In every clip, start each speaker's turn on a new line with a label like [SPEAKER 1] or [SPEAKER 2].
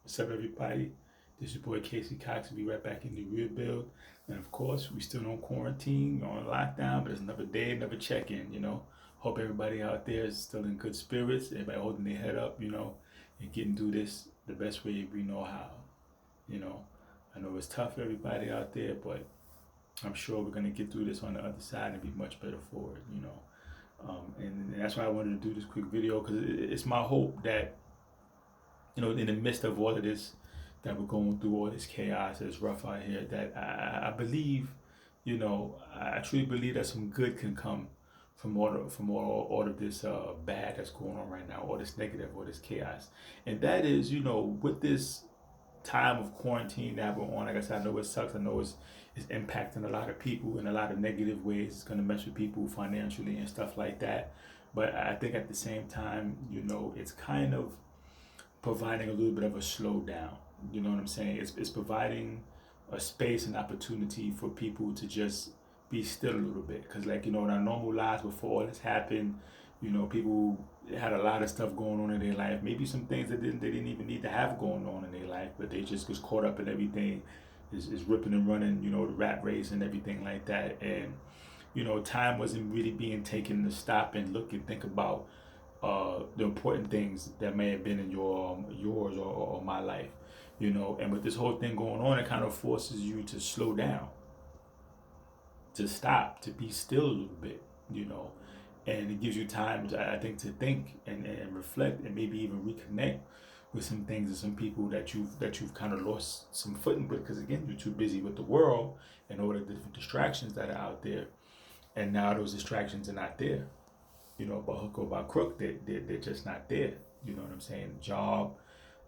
[SPEAKER 1] What's up, everybody? This is your boy Casey Cox. We'll be right back in the rebuild. And of course, we still on quarantine, on lockdown, but it's another day, another check-in. Hope everybody out there is still in good spirits, everybody holding their head up, and getting through this the best way we know how. You know, I know it's tough for everybody out there, but I'm sure we're gonna get through this on the other side and be much better for it. And that's why I wanted to do this quick video because it's my hope that in the midst of all of this, that we're going through all this chaos that's rough out here, that I believe, I truly believe that some good can come from all of this bad that's going on right now, all this negative, all this chaos. And that is, with this time of quarantine that we're on, like I said, I know it sucks. I know it's impacting a lot of people in a lot of negative ways. It's going to mess with people financially and stuff like that. But I think at the same time, it's kind of providing a little bit of a slowdown. You know what I'm saying? It's providing a space and opportunity for people to just be still a little bit. Because, like, in our normal lives before all this happened, people had a lot of stuff going on in their life. Maybe some things that they didn't even need to have going on in their life, but they just was caught up in everything, is ripping and running, the rat race and everything like that. And, time wasn't really being taken to stop and look and think about the important things that may have been in yours or my life, And with this whole thing going on, it kind of forces you to slow down, to stop, to be still a little bit, And it gives you time, I think, to think and reflect and maybe even reconnect with some things and some people that you've kind of lost some footing with, because again, you're too busy with the world and all the different distractions that are out there, and now those distractions are not there. By hook or by crook, they're just not there. You know what I'm saying? Job,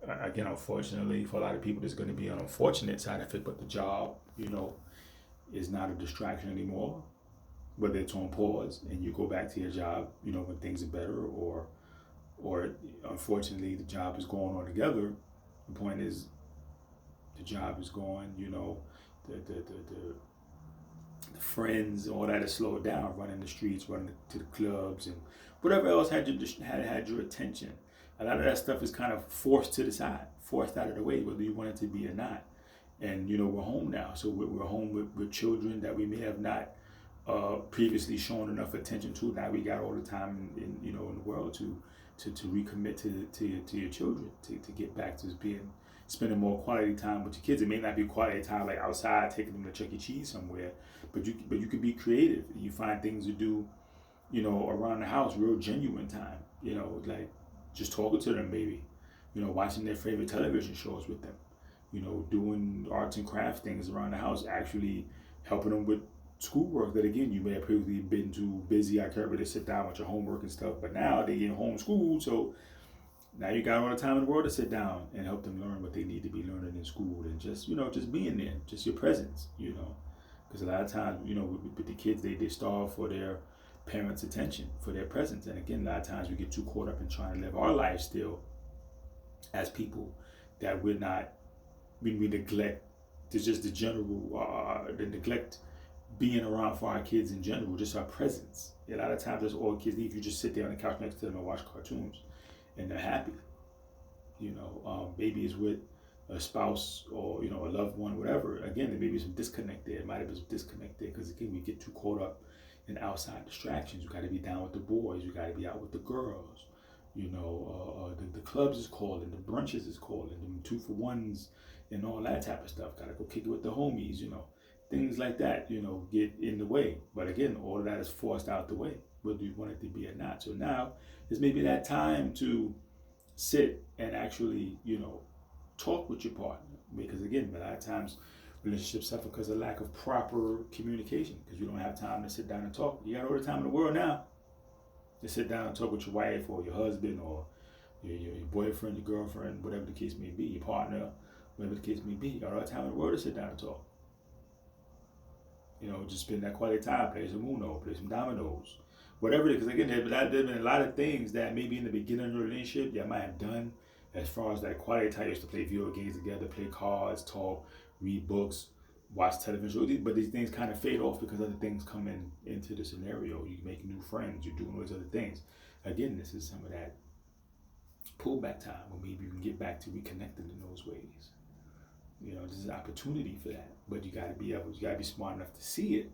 [SPEAKER 1] again, unfortunately, for a lot of people, there's going to be an unfortunate side of it, but the job, is not a distraction anymore. Whether it's on pause and you go back to your job, when things are better, or unfortunately the job is going on together. The point is, the job is gone. The friends, all that is slowed down. Running the streets, running to the clubs, and whatever else had your attention. A lot of that stuff is kind of forced to the side, forced out of the way, whether you want it to be or not. And we're home now, so we're home with children that we may have not previously shown enough attention to. Now we got all the time in the world to recommit to your children, to get back to being spending more quality time with your kids. It may not be quality time like outside, taking them to Chuck E. Cheese somewhere, but you could be creative. You find things to do, around the house, real genuine time. Like just talking to them, maybe, watching their favorite television shows with them. Doing arts and crafts things around the house, actually helping them with schoolwork that again you may have previously been too busy. I can't really sit down with your homework and stuff, but now they get homeschooled, so now you got all the time in the world to sit down and help them learn what they need to be learning in school, and just being there, just your presence, because a lot of times, with the kids, they starve for their parents' attention, for their presence, and again, a lot of times we get too caught up in trying to live our life still as people that we neglect. There's just the neglect being around for our kids in general, just our presence. A lot of times, as all kids need, you just sit there on the couch next to them and watch cartoons, and they're happy. Maybe it's with a spouse or a loved one, whatever. Again, there may be some disconnect there. It might have been some disconnect there because again, we get too caught up in outside distractions. You got to be down with the boys. You got to be out with the girls. The clubs is calling, the brunches is calling, the 2-for-1s, and all that type of stuff. Got to go kick it with the homies. Things like that, get in the way. But again, all of that is forced out the way, whether you want it to be or not. So now is maybe that time to sit and actually, talk with your partner. Because again, a lot of times relationships suffer because of lack of proper communication, because you don't have time to sit down and talk. You got all the time in the world now to sit down and talk with your wife or your husband or your boyfriend, your girlfriend, whatever the case may be, your partner, whatever the case may be. You got all the time in the world to sit down and talk. Just spend that quality time, play some Uno, play some dominoes, whatever it is. Because again, there's been a lot of things that maybe in the beginning of your relationship you might have done as far as that quality time. You used to play video games together, play cards, talk, read books, watch television. But these things kind of fade off because other things come into the scenario. You make new friends, you're doing all these other things. Again, this is some of that pullback time where maybe you can get back to reconnecting in those ways. This is an opportunity for that. But you gotta be smart enough to see it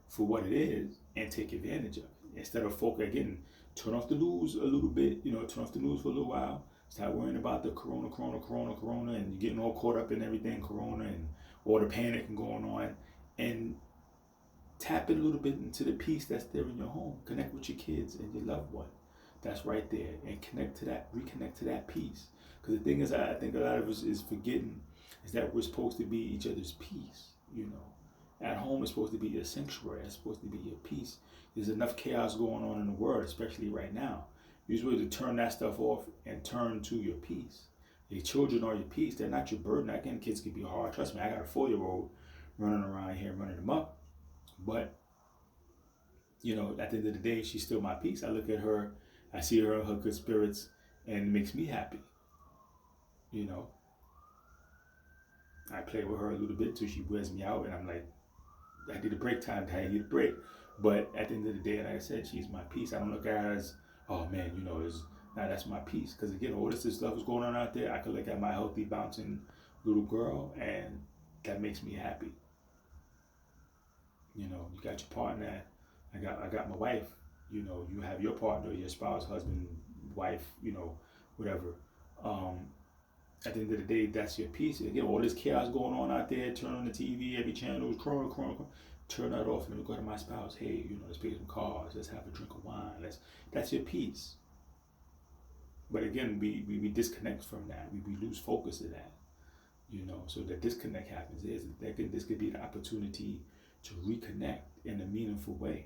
[SPEAKER 1] for what it is and take advantage of it. Instead of again, turn off the news a little bit, turn off the news for a little while. Start worrying about the corona, and you're getting all caught up in everything corona and all the panic and going on. And tap it a little bit into the peace that's there in your home. Connect with your kids and your loved one. That's right there. And reconnect to that peace. Because the thing is, I think a lot of us is forgetting is that we're supposed to be each other's peace, At home is supposed to be your sanctuary. It's supposed to be your peace. There's enough chaos going on in the world, especially right now. You're supposed to turn that stuff off and turn to your peace. Your children are your peace. They're not your burden. Again, kids can be hard. Trust me, I got a 4-year-old running around here, running them up. But, at the end of the day, she's still my peace. I look at her, I see her in her good spirits, and it makes me happy. I play with her a little bit till she wears me out, and I'm like, I need a break time. I need a break. But at the end of the day, like I said, she's my peace. I don't look at her as, oh man, that's my peace. Because again, all this stuff is going on out there. I could look at my healthy, bouncing little girl, and that makes me happy. You got your partner. I got my wife. You have your partner, your spouse, husband, wife. Whatever. At the end of the day, that's your peace. Again, all this chaos going on out there. Turn on the TV, every channel is corona. Turn that off. Let me go to my spouse. Hey, let's pick some cars. Let's have a drink of wine. That's your peace. But again, we disconnect from that. We lose focus of that. So the disconnect happens. This could be the opportunity to reconnect in a meaningful way,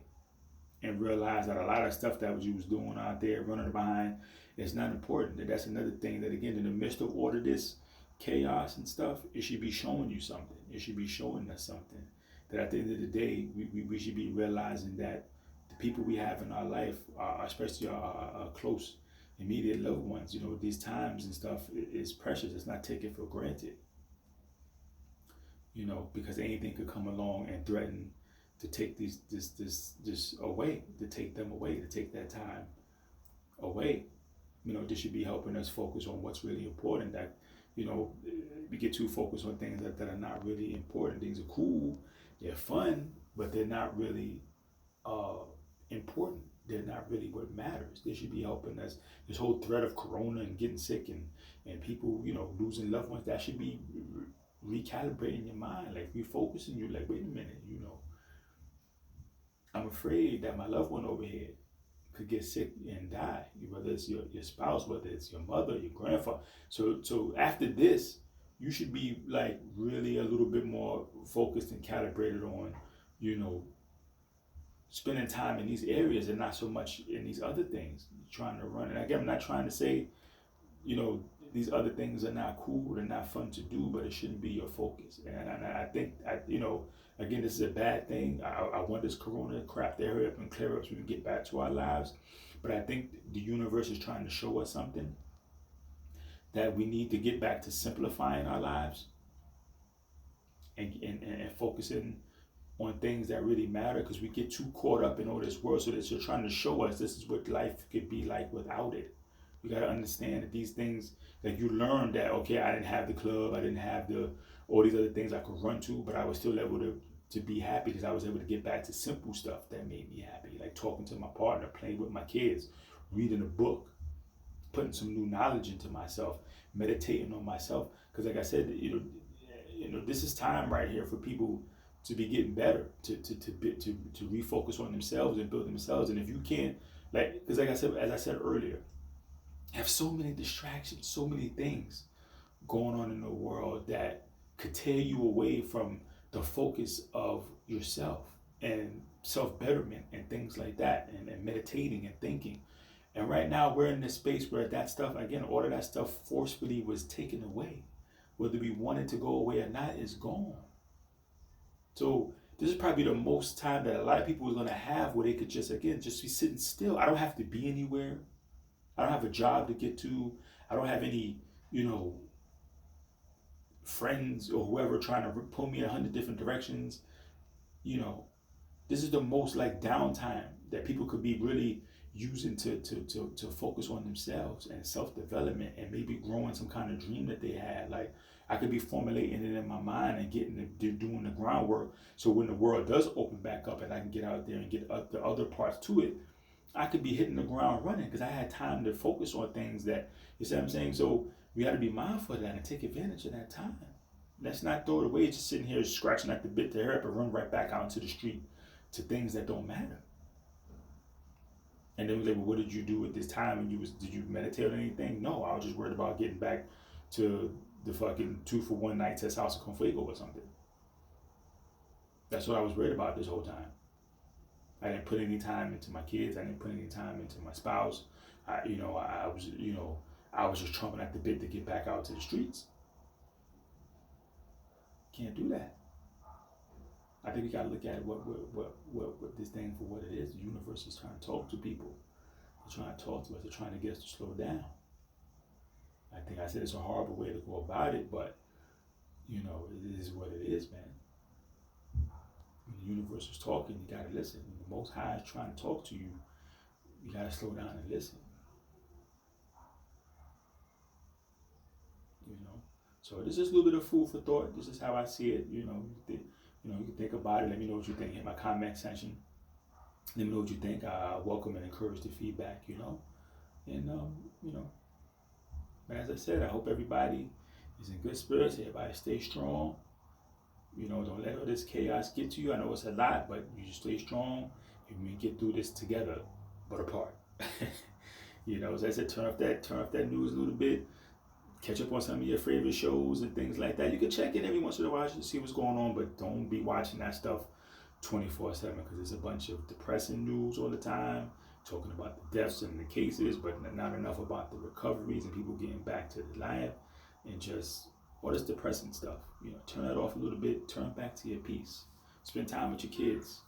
[SPEAKER 1] and realize that a lot of stuff that you was doing out there, running behind, is not important. That's another thing that, again, in the midst of all of this chaos and stuff, it should be showing you something. It should be showing us something. That at the end of the day, we should be realizing that the people we have in our life, especially our close, immediate loved ones, these times and stuff is precious. It's not taken for granted. Because anything could come along and threaten to take this away, to take them away, to take that time away. This should be helping us focus on what's really important. That, we get too focused on things that are not really important. Things are cool, they're fun, but they're not really important. They're not really what matters. They should be helping us. This whole threat of corona and getting sick and people, losing loved ones, that should be recalibrating your mind, like refocusing you, like, wait a minute, I'm afraid that my loved one over here could get sick and die, whether it's your spouse, whether it's your mother, your grandfather. So after this, you should be like really a little bit more focused and calibrated on, spending time in these areas and not so much in these other things, trying to run. And again, I'm not trying to say, these other things are not cool, they're not fun to do, but it shouldn't be your focus. And I think, again, this is a bad thing. I want this corona crap to hurry up and clear up so we can get back to our lives. But I think the universe is trying to show us something, that we need to get back to simplifying our lives and focusing on things that really matter, because we get too caught up in all this world. So that you're trying to show us this is what life could be like without it. You got to understand that these things, that you learn that, okay, I didn't have the club, I didn't have all these other things I could run to, but I was still able to be happy because I was able to get back to simple stuff that made me happy, like talking to my partner, playing with my kids, reading a book, putting some new knowledge into myself, meditating on myself. Because like I said, this is time right here for people to be getting better, to refocus on themselves and build themselves. And if you can't, because like I said, as I said earlier, have so many distractions, so many things going on in the world that could tear you away from the focus of yourself and self-betterment and things like that, and meditating and thinking. And right now we're in this space where that stuff, again, all of that stuff forcefully was taken away. Whether we wanted to go away or not, is gone. So this is probably the most time that a lot of people are going to have where they could just be sitting still. I don't have to be anywhere. I don't have a job to get to. I don't have any, friends or whoever trying to pull me in 100 different directions. This is the most downtime that people could be really using to focus on themselves and self-development and maybe growing some kind of dream that they had. Like I could be formulating it in my mind and doing the groundwork, so when the world does open back up and I can get out there and get the other parts to it, I could be hitting the ground running because I had time to focus on things that, you see what I'm saying? So we got to be mindful of that and take advantage of that time. Let's not throw it away just sitting here scratching at the bit to hurry up and run right back out into the street to things that don't matter. And then we like, well, what did you do at this time? And did you meditate on anything? No, I was just worried about getting back to the fucking 2-for-1 night test house of Confuego or something. That's what I was worried about this whole time. I didn't put any time into my kids. I didn't put any time into my spouse. I was just chomping at the bit to get back out to the streets. Can't do that. I think we got to look at what this thing for what it is. The universe is trying to talk to people. They're trying to talk to us. They're trying to get us to slow down. I think I said it's a horrible way to go about it, but it is what it is, man. When the universe is talking, you got to listen. When the Most High is trying to talk to you, you got to slow down and listen. So this is a little bit of food for thought. This is how I see it. You can think about it. Let me know what you think. Hit my comment section. Let me know what you think. I welcome and encourage the feedback. But as I said, I hope everybody is in good spirits. Everybody stay strong. Don't let all this chaos get to you. I know it's a lot, but you just stay strong and we get through this together, but apart. As I said, turn off that news a little bit. Catch up on some of your favorite shows and things like that. You can check in every once in a while to see what's going on, but don't be watching that stuff 24/7 because there's a bunch of depressing news all the time, talking about the deaths and the cases, but not enough about the recoveries and people getting back to the life and just all this depressing stuff. Turn that off a little bit. Turn back to your peace. Spend time with your kids.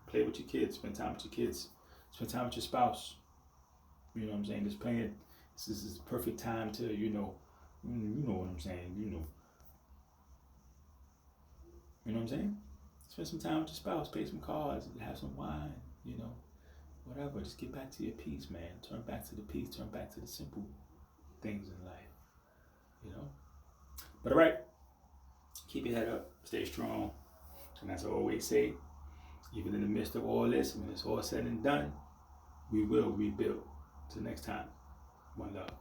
[SPEAKER 1] Play with your kids. Spend time with your kids. Spend time with your spouse. You know what I'm saying? Just playing. This is the perfect time to, you know what I'm saying, You know what I'm saying? Spend some time with your spouse, play some cards, have some wine, whatever. Just get back to your peace, man. Turn back to the peace, turn back to the simple things in life, But all right, keep your head up, stay strong. And as I always say, even in the midst of all this, when it's all said and done, we will rebuild. Till next time. One love.